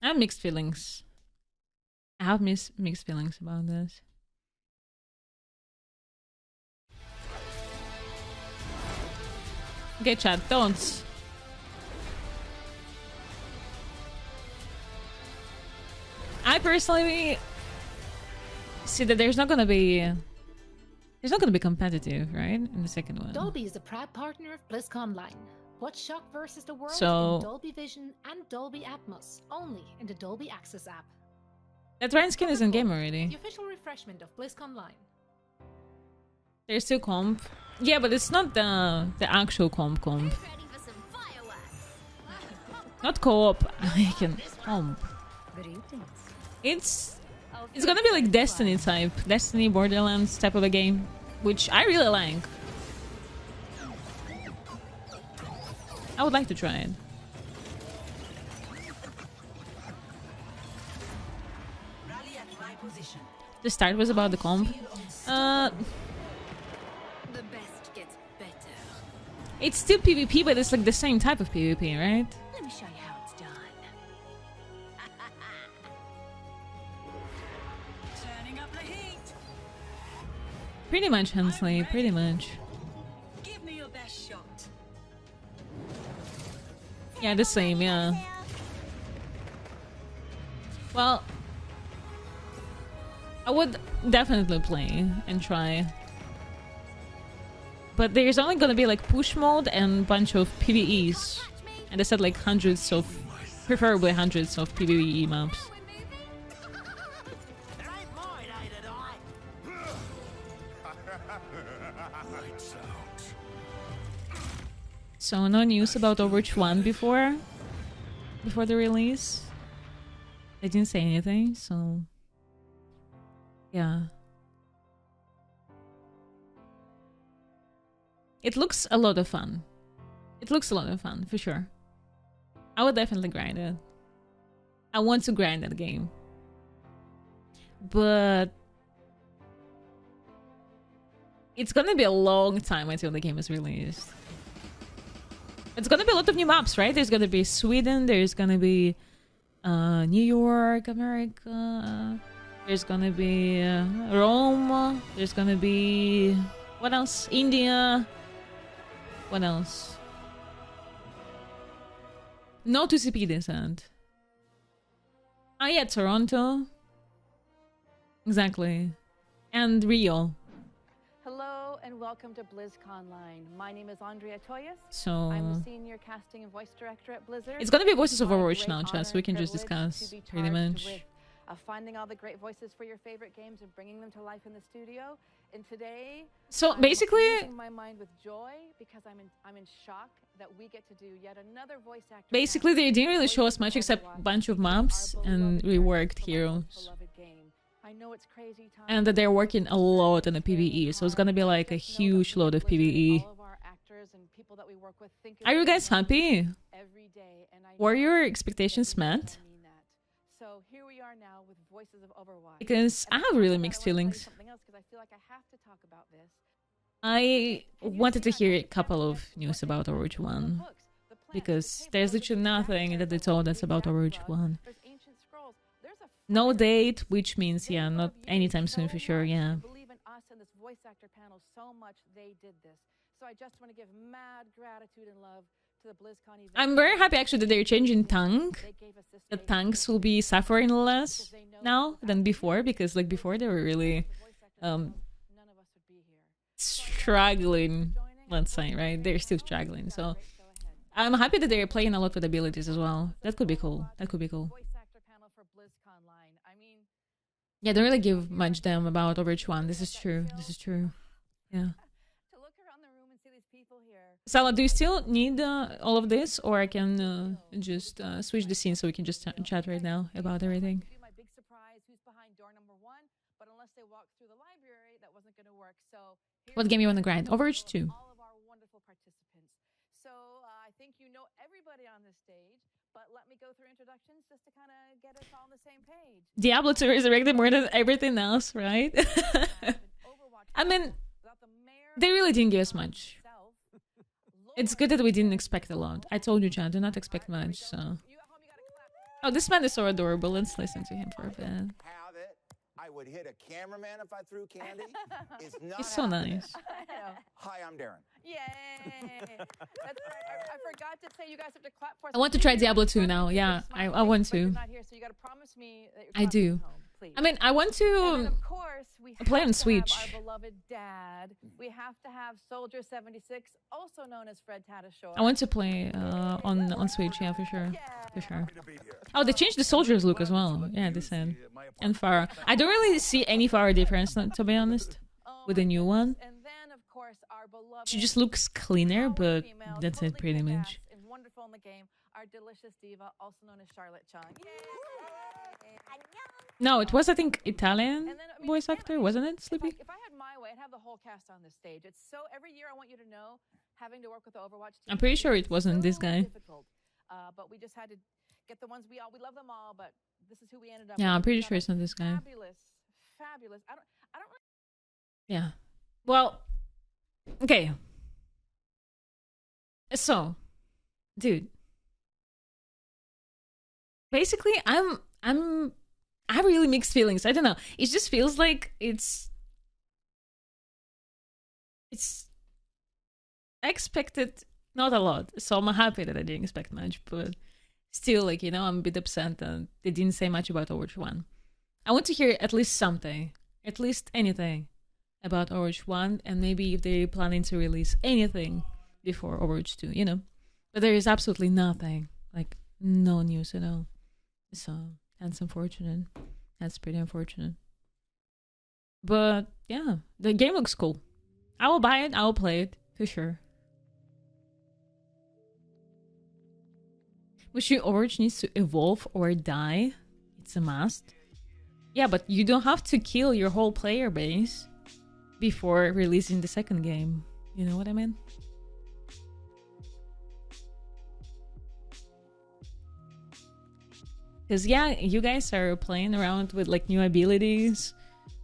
I have mixed feelings. I have mixed feelings about this. Okay, chat, don't. I personally see that there's not gonna be competitive, right? In the second one. Dolby is a proud partner of BlizzCon Line. Watch Shock versus the World So- in Dolby Vision and Dolby Atmos, only in the Dolby Access app. That Ryan skin is in game The already. official refreshment of BlizzCon Line. There's still comp. Yeah, but it's not the actual comp. Not co-op. I can comp. It's gonna be like Destiny type, Destiny Borderlands type of a game, which I really like. I would like to try it. The start was about the comp. The best gets better. It's still PvP, but it's like the same type of PvP, right? Let me show you how it's done. Turning up the heat. Pretty much, Hensley. Pretty much. Give me your best shot. Yeah, the same. Yeah. Well, I would definitely play and try. But there's only gonna be like push mode and a bunch of PvEs. And they said like preferably hundreds of PvE maps. So no news about Overwatch 1 before the release. They didn't say anything, so yeah. It looks a lot of fun. It looks a lot of fun, for sure. I would definitely grind it. I want to grind that game. But it's gonna be a long time until the game is released. It's gonna be a lot of new maps, right? There's gonna be Sweden, there's gonna be New York, America. There's gonna be Rome. There's gonna be... what else? India. What else? No 2CP descent. Oh yeah, Toronto. Exactly. And Rio. Hello and welcome to BlizzCon Line. My name is Andrea Toyas. So I'm the senior casting and voice director at Blizzard. it's gonna be Voices of Overwatch now, chat, so we can just discuss pretty much. Finding all the great voices for your favorite games and bringing them to life in the studio. And today, so I'm basically, losing my mind with joy because I'm in shock that we get to do yet another voice actor. Basically, they didn't really show us much except a bunch of maps and reworked heroes. I know it's crazy time. And that they're working a lot on the PvE, so it's gonna be like a huge load of PvE. Are you guys happy? Were your expectations met? So here we are now with Voices of Overwatch. Because I have really mixed feelings. I wanted to hear a couple of news about Overwatch 1. Because there's literally nothing that they told us about Overwatch 1. No date, which means, yeah, not anytime soon for sure, yeah. Believe in us and this voice actor panel so much they did this. So I just want to give mad gratitude and love to the BlizzCon event. I'm very happy actually that they're changing tank. The tanks will be suffering less now than before, because like before they were really struggling, let's say, right? They're still struggling. So I'm happy that they're playing a lot with abilities as well. That could be cool. That could be cool. Yeah, don't really give much damn about Overwatch 1. This is true. This is true. Yeah. Sala, do you still need all of this, or I can just switch the scene so we can just chat right now about everything? What game you want to grind? Overwatch 2. So I think you know everybody on this stage, but let me go through introductions just to kind of get us all on the same page. Diablo 2 resurrected more than everything else, right? I mean, they really didn't give us much. It's good that we didn't expect a lot. I told you, Chad, do not expect much, so... Oh, this man is so adorable. Let's listen to him for a bit. I would hit a cameraman if I threw candy. It's not He's so nice. Hi, I'm Darren. Yay! That's right. I forgot to say you guys have to clap for us. I want to try Diablo 2 now. Yeah, I want to. Not here, so you got to promise me that you're I do. I mean, I want to play on Switch. Our beloved dad. We have to have Soldier 76, also known as Fred Tatasciore. I want to play on Switch, yeah, for sure. For sure. Oh, they changed the soldier's look as well. Yeah, they said. And Farah. I don't really see any Farah difference, to be honest, with the new one. She just looks cleaner, but that's it pretty much. Wonderful in the game, our delicious diva, also known as Charlotte Chung. No, it was, I think, Italian voice actor, wasn't it, Sleepy? If I had my way, I'd have the whole cast on this stage. It's so, every year I want you to know, having to work with the Overwatch team. I'm pretty sure it wasn't this guy. But we just had to get the ones we love them all, but this is who we ended up Yeah, with. I'm pretty sure it's not this guy. Fabulous, fabulous. I don't really. Yeah. Well, okay. So, dude. Basically, I have really mixed feelings. I don't know. It just feels like it's I expected not a lot, so I'm happy that I didn't expect much, but still, like, you know, I'm a bit upset that they didn't say much about Overwatch 1. I want to hear at least something, at least anything about Overwatch 1, and maybe if they're planning to release anything before Overwatch 2, you know? But there is absolutely nothing, like, no news at all. So, that's unfortunate. That's pretty unfortunate. But, yeah, the game looks cool. I will buy it, I will play it, for sure. Mushu Overwatch needs to evolve or die. It's a must. Yeah, but you don't have to kill your whole player base before releasing the second game. You know what I mean? Because, yeah, you guys are playing around with, like, new abilities.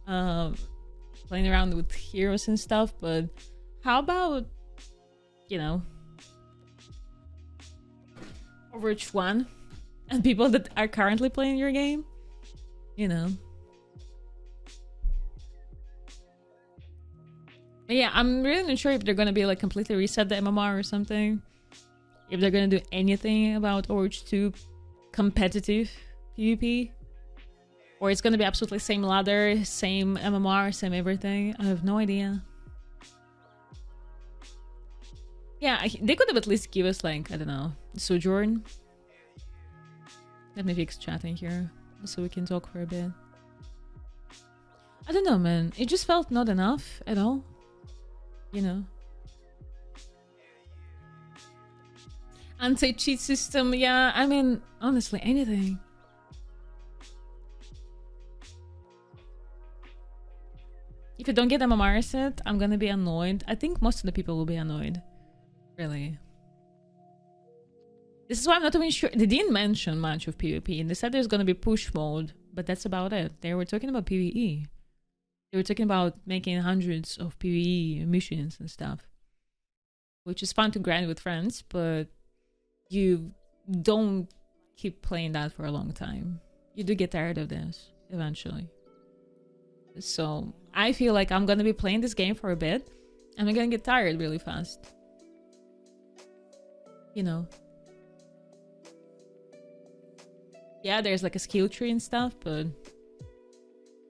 Playing around with heroes and stuff, but how about, you know, Overwatch 1 and people that are currently playing your game? You know. But yeah, I'm really not sure if they're gonna be like completely reset the MMR or something. If they're gonna do anything about Overwatch 2 competitive PvP. Or it's gonna be absolutely same ladder, same MMR, same everything. I have no idea. Yeah, they could have at least give us like, I don't know, Sojourn. Let me fix chatting here so we can talk for a bit. I don't know, man. It just felt not enough at all. You know. Anti-cheat system, yeah, I mean, honestly, anything. If you don't get MMR set, I'm gonna be annoyed. I think most of the people will be annoyed. Really. This is why I'm not even sure. They didn't mention much of PvP. And they said there's gonna be push mode, but that's about it. They were talking about PvE. They were talking about making hundreds of PvE missions and stuff. Which is fun to grind with friends, but you don't keep playing that for a long time. You do get tired of this eventually. So I feel like I'm gonna be playing this game for a bit and I'm gonna get tired really fast. You know. Yeah, there's like a skill tree and stuff, but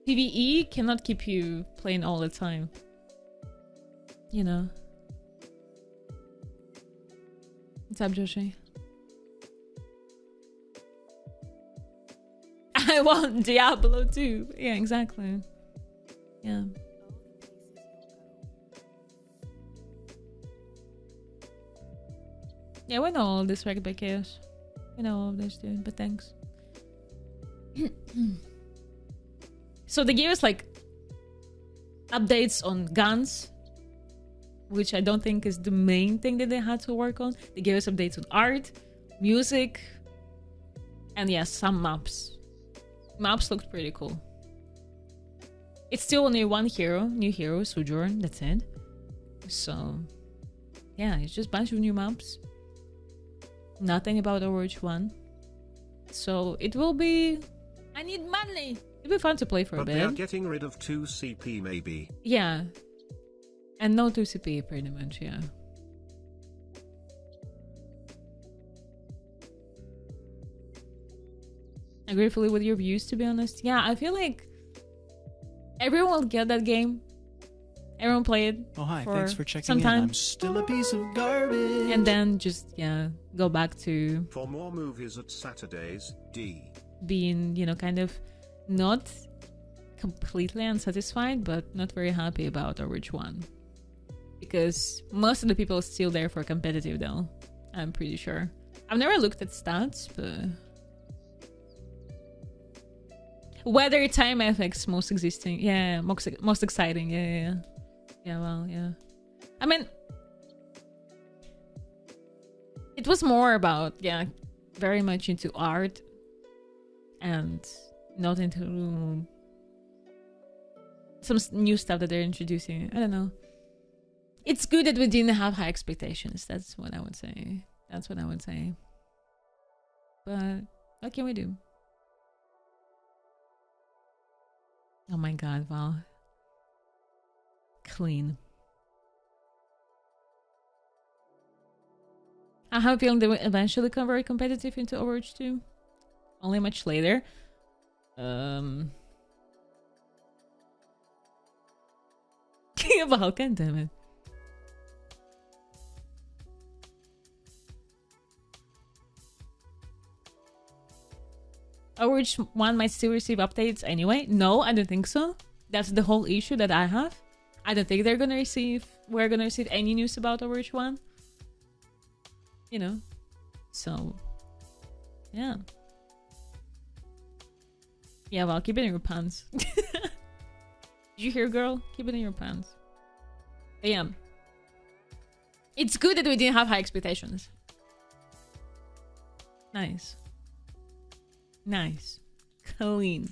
PvE cannot keep you playing all the time. You know. What's up, Joshi? I want Diablo 2. Yeah, exactly. Yeah. Yeah, we know all this Wrecked by Chaos. We know all of this, dude, but thanks. So they gave us like updates on guns, which I don't think is the main thing that they had to work on. They gave us updates on art, music, and yes, some maps. Maps looked pretty cool. It's still only one hero, new hero, Sojourn, that's it. So, yeah, it's just a bunch of new maps. Nothing about Overwatch 1. So, it will be... I need money! It'll be fun to play for a bit. But they are getting rid of 2 CP maybe. Yeah. And no 2 CP pretty much, yeah. I agree fully with your views, to be honest. Yeah, I feel like everyone will get that game. Everyone play it. Oh, hi. Thanks for checking sometime. in. I'm still a piece of garbage. And then just, yeah, go back to... For more movies at Saturdays, D. Being, you know, kind of not completely unsatisfied, but not very happy about Overwatch 1. Because most of the people are still there for competitive, though. I'm pretty sure. I've never looked at stats, but... Weather time effects most existing. Yeah, most exciting. Yeah. Yeah, well, yeah. I mean, it was more about, yeah, very much into art and not into some new stuff that they're introducing. I don't know. It's good that we didn't have high expectations. That's what I would say. That's what I would say. But what can we do? Oh my god, wow. Clean. I have a feeling they will eventually come very competitive into Overwatch 2. Only much later. King of Vulcan, damn it. Overwatch 1 might still receive updates anyway. No, I don't think so. That's the whole issue that I have. I don't think we're gonna receive any news about Overwatch 1. You know. So yeah. Yeah, well, keep it in your pants. Did you hear, girl? Keep it in your pants. But yeah. It's good that we didn't have high expectations. Nice. Nice. Clean.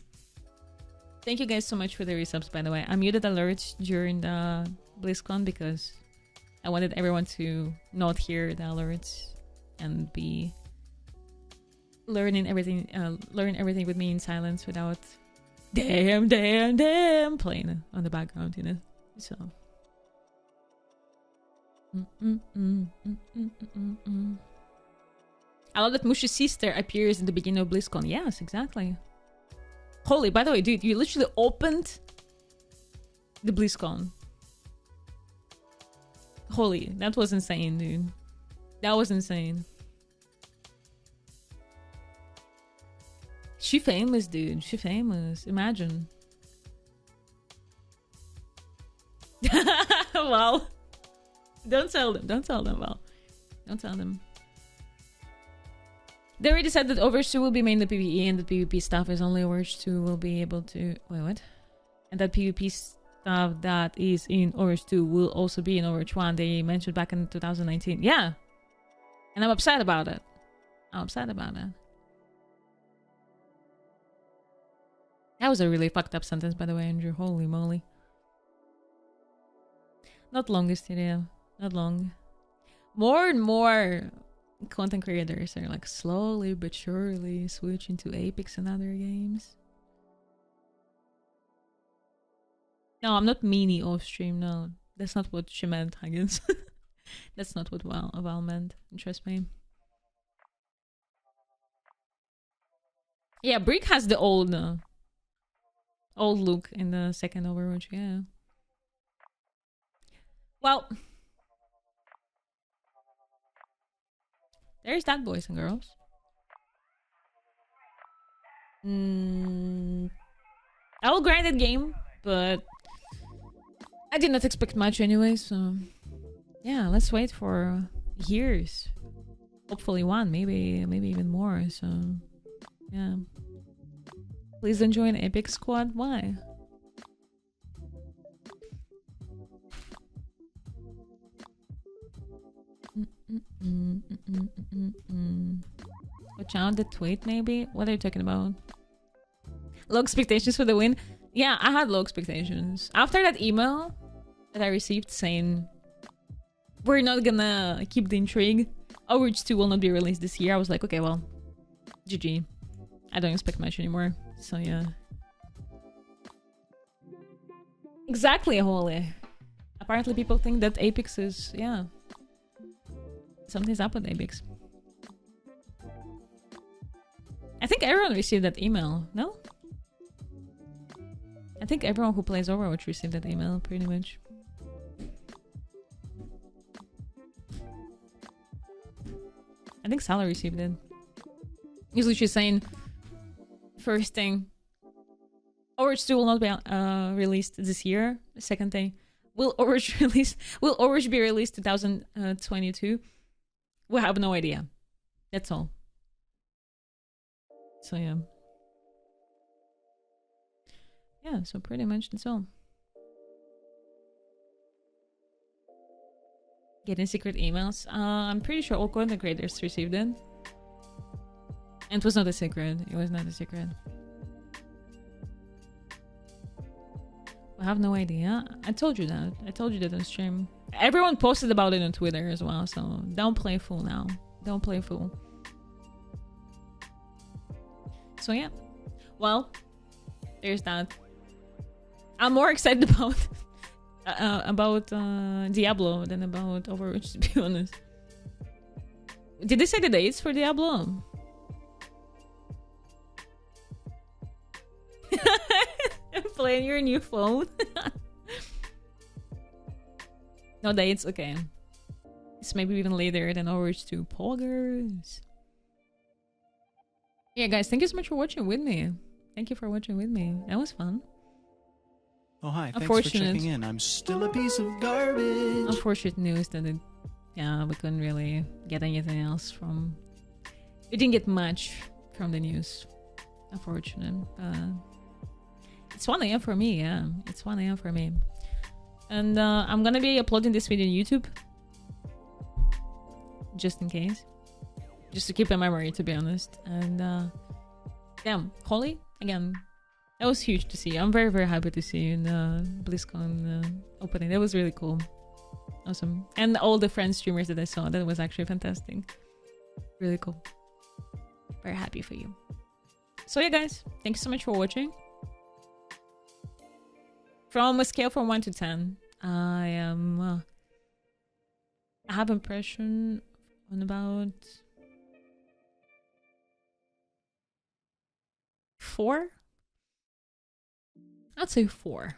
Thank you guys so much for the resubs, by the way. I muted alerts during the BlizzCon because I wanted everyone to not hear the alerts and be learn everything with me in silence without damn playing on the background, you know. So I love that Mushu's sister appears in the beginning of BlizzCon. Yes, exactly. Holy, by the way, dude, you literally opened the BlizzCon. Holy, that was insane, dude. That was insane. She famous, dude. She famous. Imagine. Wow. Don't tell them. Don't tell them, Well. Don't tell them. They already said that Overwatch 2 will be mainly PvE and the PvP stuff is only Overwatch 2 will be able to... Wait, what? And that PvP stuff that is in Overwatch 2 will also be in Overwatch 1. They mentioned back in 2019. Yeah. And I'm upset about it. I'm upset about it. That was a really fucked up sentence, by the way, Andrew. Holy moly. Not long, Hysteria. Not long. More and more content creators are like slowly but surely switching to Apex and other games. No, I'm not meanie off stream. No, that's not what she meant, Huggins. That's not what Val meant. Trust me. Yeah, Brick has the old look in the second Overwatch. Yeah. Well, there's that, boys and girls. I will grind that game, but I did not expect much anyway, so yeah, let's wait for years. Hopefully one, maybe even more, so yeah. Please don't join Epic Squad. Why? Watch out the tweet, maybe? What are you talking about? Low expectations for the win? Yeah, I had low expectations. After that email that I received saying we're not gonna keep the intrigue, Overwatch 2 will not be released this year, I was like, okay, well, GG. I don't expect much anymore. So yeah. Exactly, Holy. Apparently people think that Apex is, yeah. Something's up with Apex. I think everyone received that email, no? I think everyone who plays Overwatch received that email, pretty much. I think Salah received it. Usually she's saying, first thing, Overwatch 2 will not be released this year. Second thing, will Overwatch be released 2022? We have no idea. That's all. So yeah. Yeah, so pretty much that's all. Getting secret emails. I'm pretty sure all content creators received it. And it was not a secret. It was not a secret. I have no idea. I told you that. I told you that on stream. Everyone posted about it on Twitter as well, so don't play fool now. Don't play fool. So yeah. Well, there's that. I'm more excited about Diablo than about Overwatch, to be honest. Did they say the dates for Diablo? Playing your new phone. No dates, okay. It's maybe even later than Overwatch 2. Poggers. Yeah, guys, thank you so much for watching with me. Thank you for watching with me. That was fun. Oh, hi. Thanks for checking in. I'm still a piece of garbage. Unfortunate news that it, yeah, we couldn't really get anything else from... We didn't get much from the news. Unfortunate. It's 1 AM for me, yeah. It's 1 AM for me. And I'm gonna be uploading this video on YouTube. Just in case. Just to keep in memory, to be honest. And damn, Holly, again, that was huge to see. I'm very, very happy to see you in the BlizzCon opening. That was really cool. Awesome. And all the friend streamers that I saw, that was actually fantastic. Really cool. Very happy for you. So yeah, guys, thanks so much for watching. From a scale from 1 to 10, I am... I have impression on about... 4? I'd say 4.